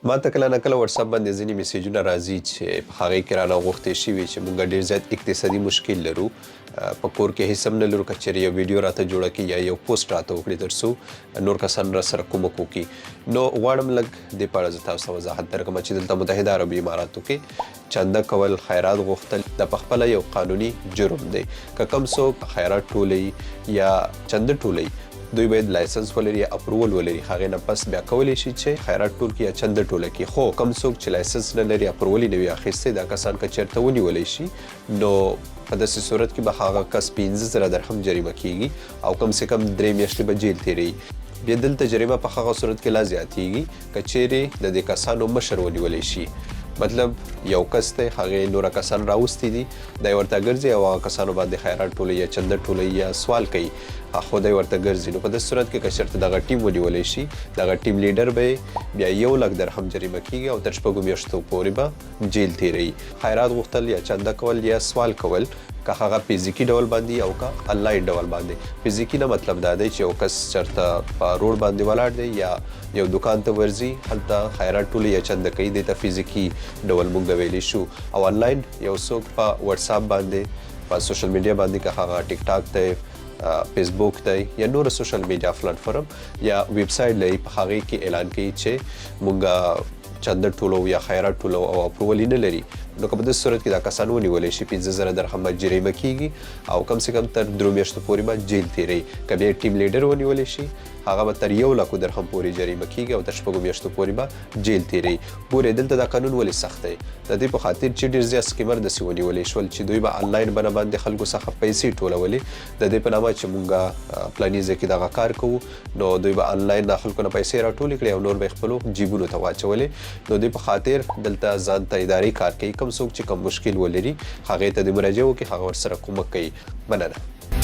ما ته کله نه کله واتساپ باندې ځینې میسیجونه راځي چې په هغې کې رانه غوښتې شوي چې موږ ډېر زیات اقتصادي مشکل لرو، په کور کې هیڅ هم نه لرو، که چېرې یو ویډیو راته جوړه کړي یا یو پوسټ راته وکړي تر څو نور کسان را سره کومک وکړي. نو غواړم لږ دې په اړه زه تاسو ته وضاحت درکړم چې دلته متحده عربي اماراتو کې چنده کول، خیرات غوښتل د پخپله یو قانوني جرم دی. که کوم څوک خیرات ټولوي یا چنده ټولوي، دوی باید لایسنس ولري یا اپروول ولري. هغې نه پس بیا کولی شي چې خیرات ټول کړي یا چنده ټوله کړي. خو کوم څوک چې لایسنس نه لري، اپروول یې نه وي اخیستی، دا کسان که چېرته ونیولی شي نو په داسې صورت کې به هغه کس 15,000 درهم جریمه کیږي او کم سے کم 3 میاشتې به جیل تیروي. بیا دلته جریمه په هغه صورت کې لا زیاتیږي که چیرې د دې کسانو مشر ونیولی شي. مطلب یو کس دی، هغې نوره کسان راوستي دي، دی ورته ګرځي او هغه کسانو باندې خیرات ټولوي یا چنده ټولوي یا سوال کوي، خو دی ورته ګرځي. نو په داسې صورت کې که چېرته دغه ټیم ونیولی شي، دغه ټیم لیډر به بیا 1,00,000 درهم جریمه کیږي او تر 6 میاشتو پورې به جیل تیروي. خیرات غوښتل یا چنده کول یا سوال کول، که هغه فزیکي ډول باندې او که انلاین ډول باندې. فزیکي نه مطلب دا دی چې یو کس چېرته په روډ باندې ولاړ دی یا یو دکان ته ورځي، هلته خیرات ټولوي یا چنده کوي، دې ته فزیکي ډول موږ ویلی شو. او انلاین یو څوک په واتساپ باندې، په سوشل میډیا باندې، که هغه ټیک ټاک دی، فیسبوک دی یا نور سوشل میډیا پلیټفارم یا ویب سایټ لري، په هغې کې اعلان کوي چې موږ چنده ټولو یا خیرات ټولو او اپروول یې نه لري. نو که په داسې صورت کې دا کسان ونیولی شي، 15,000 درهم به جریمه کیږي او کم سے کم تر 3 میاشتو پورې به جیل تیروي. که بیا ټیم لیډر ونیولی شي، هغه به تر 1,00,000 درهم پورې جریمه کیږي او تر 6 میاشتو پورې به جیل تیروي. ګورې دلته دا قانون ولې سخت دی؟ د دې په خاطر چې ډېر زیات سکیمر داسې ونیولی شول چې دوی به انلاین بڼه باندې خلکو څخه پیسې ټولولې، د دې په نامه چې موږ فلاني ځای کې دغه کار کوو، نو دوی به انلاین د خلکو نه پیسې راټولې کړي او نور به یې خپلو جیبونو ته واچولې. نو دوی په خاطر دلته ځان ته ادارې کار کوي، کوم څوک چې کوم مشکل ولري هغې ته د مراجعه وکړي، هغه ورسره کومک کوي. مننه.